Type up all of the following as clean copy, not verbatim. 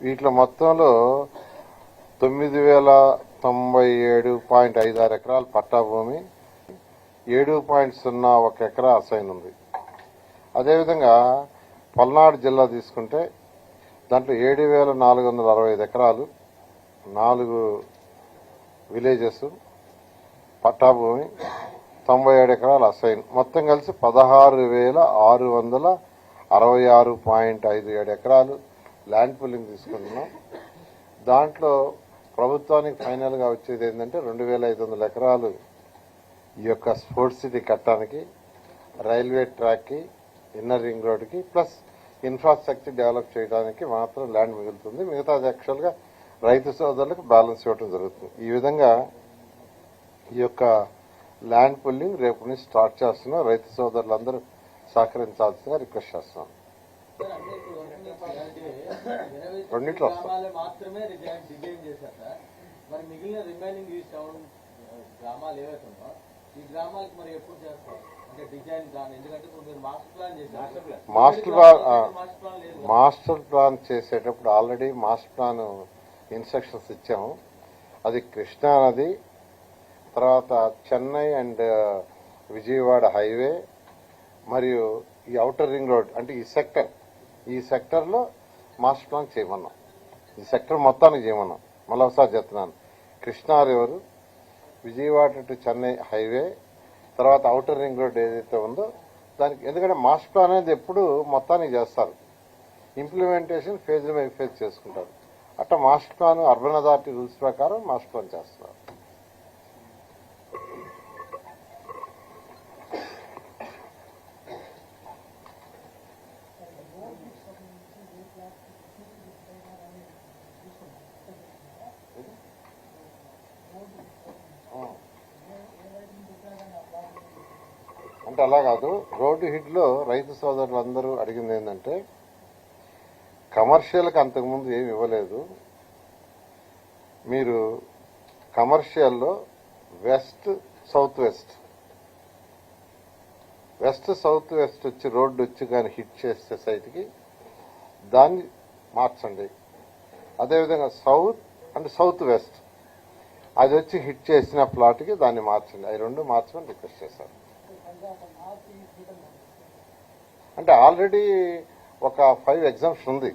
వీటిలో మొత్తంలో 9,097.56 ఎకరాలు పట్టా భూమి, 7.01 ఎకరా అసైన్ ఉంది. అదేవిధంగా పల్నాడు జిల్లా తీసుకుంటే దాంట్లో 7,465 ఎకరాలు 4 విలేజెస్ పట్టా భూమి, 97 ఎకరాలు అసైన్, మొత్తం కలిసి 16,666.57 ఎకరాలు ల్యాండ్ పూలింగ్ తీసుకుంటున్నాం. దాంట్లో ప్రభుత్వానికి ఫైనల్ గా వచ్చేది ఏంటంటే 2,500 ఎకరాలు ఈ యొక్క స్పోర్ట్స్ సిటీ కట్టడానికి, రైల్వే ట్రాక్ కి, ఇన్నర్ రింగ్ రోడ్ కి, ప్లస్ ఇన్ఫ్రాస్ట్రక్చర్ డెవలప్ చేయడానికి మాత్రం ల్యాండ్ మిగులుతుంది. మిగతాది యాక్చువల్ గా రైతు సోదరులకు బ్యాలెన్స్ ఇవ్వడం జరుగుతుంది. ఈ విధంగా ఈ యొక్క ల్యాండ్ పుల్లింగ్ రేపు నుంచి స్టార్ట్ చేస్తున్నాం. రైతు సోదరులందరూ సహకరించాల్సిందిగా రిక్వెస్ట్ చేస్తున్నాం. రెండిట్లో మాస్టర్ ప్లాన్ చేసేటప్పుడు ఆల్రెడీ మాస్టర్ ప్లాన్ ఇన్స్ట్రక్షన్స్ ఇచ్చాము. అది కృష్ణా నది, తర్వాత చెన్నై అండ్ విజయవాడ హైవే మరియు ఈ ఔటర్ రింగ్ రోడ్ అంటే ఈ సెక్టర్లో మాస్టర్ ప్లాన్ చేయమన్నాం. ఈ సెక్టర్ మొత్తానికి చేయమన్నాం. మళ్ళీ ఒకసారి చెప్తున్నాను, Krishna river, Vijayawada to Chennai highway, తర్వాత ఔటర్ రింగ్ రోడ్ ఏదైతే ఉందో దానికి, ఎందుకంటే మాస్టర్ ప్లాన్ అనేది ఎప్పుడు మొత్తానికి చేస్తారు, ఇంప్లిమెంటేషన్ ఫేజ్ బై ఫేజ్ చేసుకుంటారు. అట్లా master plan urban authority rules ప్రకారం మాస్టర్ ప్లాన్ చేస్తున్నారు. అంటే అలా కాదు, రోడ్డు హిడ్ లో రైతు సోదరులందరూ అడిగింది ఏంటంటే కమర్షియల్కి అంతకుముందు ఏమి ఇవ్వలేదు. మీరు కమర్షియల్లో వెస్ట్ సౌత్ వెస్ట్ వచ్చి రోడ్డు వచ్చి కానీ హిట్ చేసే సైట్కి దాన్ని మార్చండి. అదేవిధంగా సౌత్ అండ్ సౌత్ వెస్ట్ అది వచ్చి హిట్ చేసిన ప్లాట్కి దాన్ని మార్చండి. అవి రెండు మార్చమని రిక్వెస్ట్ చేశారు. అంటే ఆల్రెడీ ఒక 5 ఎగ్జామ్షన్ ఉంది,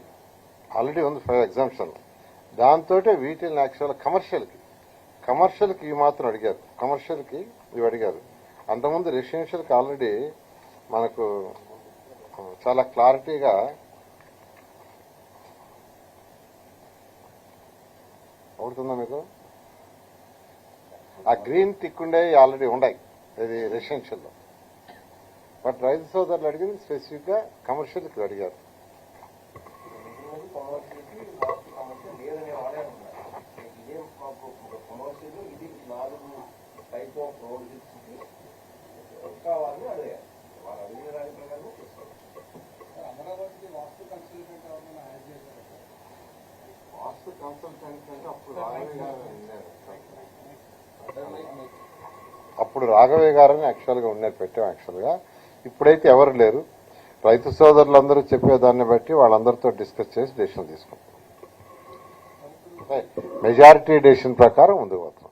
ఆల్రెడీ ఉంది 5 ఎగ్జామ్షన్. దాంతో వీటిని యాక్చువల్ కమర్షియల్కి ఇవి మాత్రం అడిగారు, కమర్షియల్కి ఇవి అడిగారు. అంతకుముందు రెసిడెన్షియల్కి ఆల్రెడీ మనకు చాలా క్లారిటీగా అవుతుందా మీకు, ఆ గ్రీన్ టిక్ ఉండే ఆల్రెడీ ఉన్నాయి ఇది రెసిడెన్షియల్లో. బట్ రైతు సోదరులు అడిగింది స్పెసిఫిక్ గా కమర్షియల్కి అడిగారు. వాస్తు కన్సల్టెంట్ అంటే అప్పుడు రాఘవయ్య గారని యాక్చువల్ గా ఉన్నారు, పెట్టాం యాక్చువల్ గా. ఇప్పుడైతే ఎవరు లేరు. రైతు సోదరులందరూ చెప్పేదాన్ని బట్టి వాళ్ళందరితో డిస్కస్ చేసి డెసిషన్ తీసుకుంటాం. మెజారిటీ డెసిషన్ ప్రకారం ముందుకు పోతాం.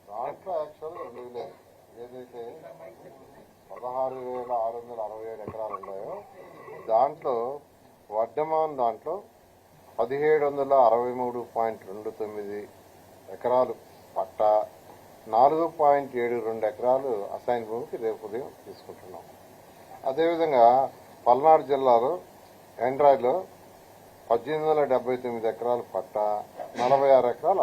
దాంట్లో యాక్చువల్గా 2 విలేజ్ ఏదైతే 16,667 ఎకరాలు ఉన్నాయో దాంట్లో వర్ధమాన్ దాంట్లో 1,763.29 ఎకరాలు పట్టా, 4.72 ఎకరాలు అసైన్ భూమికి రేపు ఉదయం తీసుకుంటున్నాం. అదేవిధంగా పల్నాడు జిల్లాలో ఎండ్రాయిలో 1,879 ఎకరాలు పట్టా, 46 ఎకరాలు